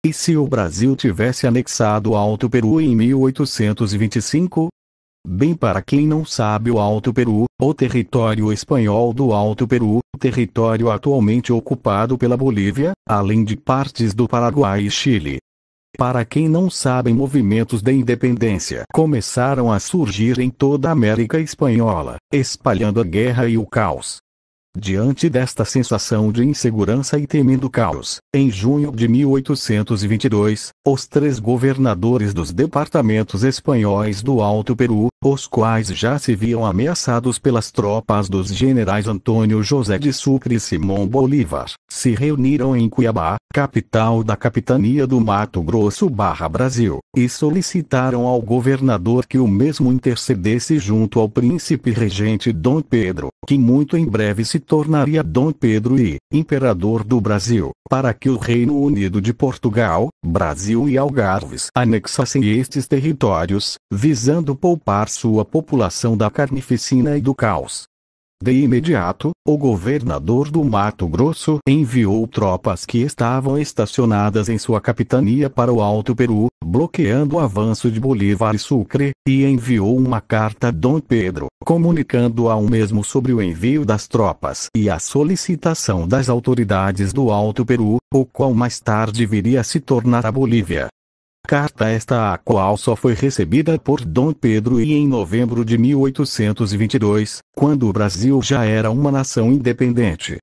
E se o Brasil tivesse anexado o Alto Peru em 1825? Bem, para quem não sabe, o Alto Peru, o território espanhol do Alto Peru, território atualmente ocupado pela Bolívia, além de partes do Paraguai e Chile. Para quem não sabe, movimentos de independência começaram a surgir em toda a América Espanhola, espalhando a guerra e o caos. Diante desta sensação de insegurança e temendo caos, em junho de 1822, os 3 governadores dos departamentos espanhóis do Alto Peru, os quais já se viam ameaçados pelas tropas dos generais Antônio José de Sucre e Simão Bolívar, se reuniram em Cuiabá, capital da capitania do Mato Grosso/Brasil, e solicitaram ao governador que o mesmo intercedesse junto ao príncipe regente Dom Pedro, que muito em breve se tornaria Dom Pedro I, imperador do Brasil, para que o Reino Unido de Portugal, Brasil e Algarves anexassem estes territórios, visando poupar sua população da carnificina e do caos. De imediato, o governador do Mato Grosso enviou tropas que estavam estacionadas em sua capitania para o Alto Peru, bloqueando o avanço de Bolívar e Sucre, e enviou uma carta a Dom Pedro, comunicando ao mesmo sobre o envio das tropas e a solicitação das autoridades do Alto Peru, o qual mais tarde viria a se tornar a Bolívia. Carta esta a qual só foi recebida por Dom Pedro I em novembro de 1822, quando o Brasil já era uma nação independente.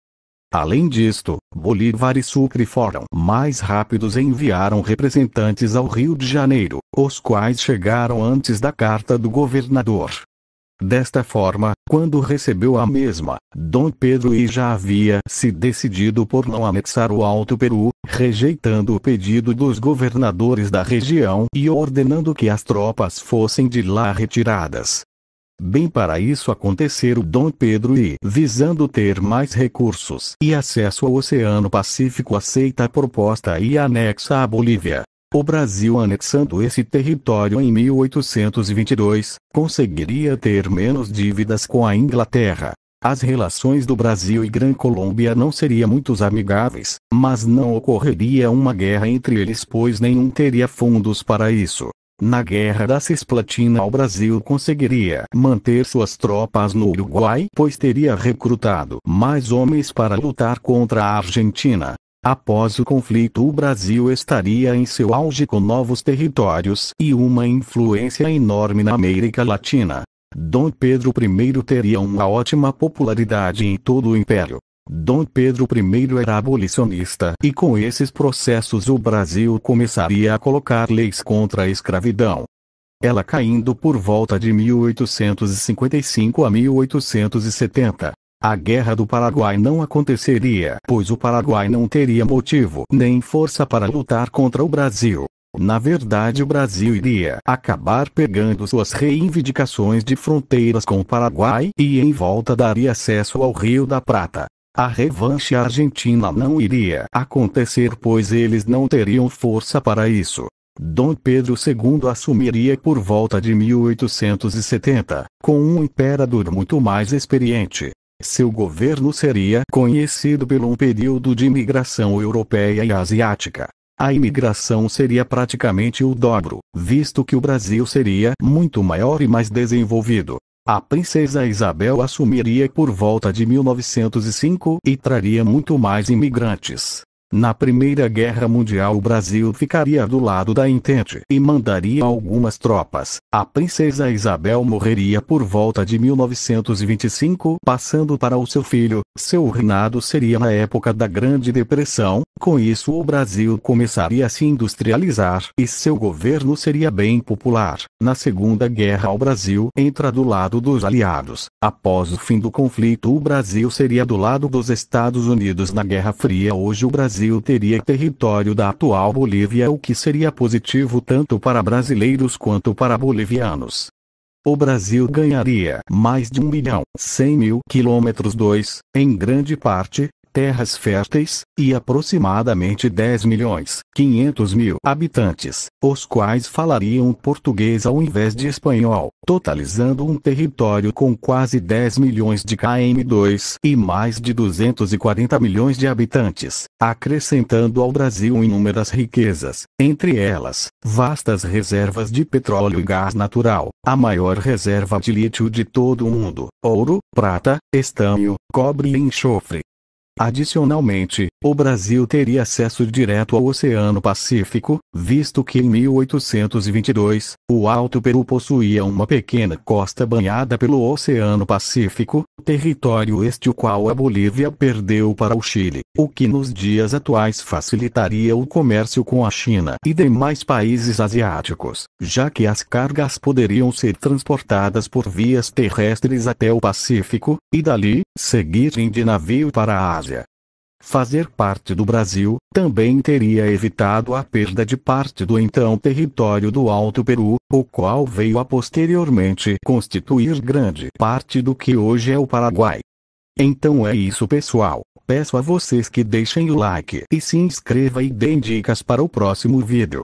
Além disto, Bolívar e Sucre foram mais rápidos e enviaram representantes ao Rio de Janeiro, os quais chegaram antes da carta do governador. Desta forma, quando recebeu a mesma, Dom Pedro I já havia se decidido por não anexar o Alto Peru, rejeitando o pedido dos governadores da região e ordenando que as tropas fossem de lá retiradas. Bem, para isso acontecer, o Dom Pedro I, visando ter mais recursos e acesso ao Oceano Pacífico, aceita a proposta e anexa a Bolívia. O Brasil, anexando esse território em 1822, conseguiria ter menos dívidas com a Inglaterra. As relações do Brasil e Gran Colômbia não seriam muito amigáveis, mas não ocorreria uma guerra entre eles, pois nenhum teria fundos para isso. Na Guerra da Cisplatina, o Brasil conseguiria manter suas tropas no Uruguai, pois teria recrutado mais homens para lutar contra a Argentina. Após o conflito, o Brasil estaria em seu auge com novos territórios e uma influência enorme na América Latina. Dom Pedro I teria uma ótima popularidade em todo o Império. Dom Pedro I era abolicionista e com esses processos o Brasil começaria a colocar leis contra a escravidão. Ela caindo por volta de 1855 a 1870. A Guerra do Paraguai não aconteceria, pois o Paraguai não teria motivo nem força para lutar contra o Brasil. Na verdade, o Brasil iria acabar pegando suas reivindicações de fronteiras com o Paraguai e em volta daria acesso ao Rio da Prata. A revanche argentina não iria acontecer, pois eles não teriam força para isso. Dom Pedro II assumiria por volta de 1870, com um imperador muito mais experiente. Seu governo seria conhecido por um período de imigração europeia e asiática. A imigração seria praticamente o dobro, visto que o Brasil seria muito maior e mais desenvolvido. A princesa Isabel assumiria por volta de 1905 e traria muito mais imigrantes. Na Primeira Guerra Mundial, o Brasil ficaria do lado da Entente e mandaria algumas tropas. A princesa Isabel morreria por volta de 1925, passando para o seu filho. Seu reinado seria na época da Grande Depressão. Com isso, o Brasil começaria a se industrializar e seu governo seria bem popular. Na Segunda Guerra, o Brasil entra do lado dos aliados. Após o fim do conflito, o Brasil seria do lado dos Estados Unidos. Na Guerra Fria, hoje o Brasil teria território da atual Bolívia, o que seria positivo tanto para brasileiros quanto para bolivianos. O Brasil ganharia mais de 1.100.000 quilômetros, em grande parte, terras férteis, e aproximadamente 10.500.000 habitantes, os quais falariam português ao invés de espanhol, totalizando um território com quase 10 milhões de km2 e mais de 240 milhões de habitantes, acrescentando ao Brasil inúmeras riquezas, entre elas, vastas reservas de petróleo e gás natural, a maior reserva de lítio de todo o mundo, ouro, prata, estanho, cobre e enxofre. Adicionalmente, o Brasil teria acesso direto ao Oceano Pacífico, visto que em 1822, o Alto Peru possuía uma pequena costa banhada pelo Oceano Pacífico, território este o qual a Bolívia perdeu para o Chile, o que nos dias atuais facilitaria o comércio com a China e demais países asiáticos, já que as cargas poderiam ser transportadas por vias terrestres até o Pacífico, e dali, seguirem de navio para a Ásia. Fazer parte do Brasil, também teria evitado a perda de parte do então território do Alto Peru, o qual veio a posteriormente constituir grande parte do que hoje é o Paraguai. Então é isso, pessoal, peço a vocês que deixem o like e se inscreva e deem dicas para o próximo vídeo.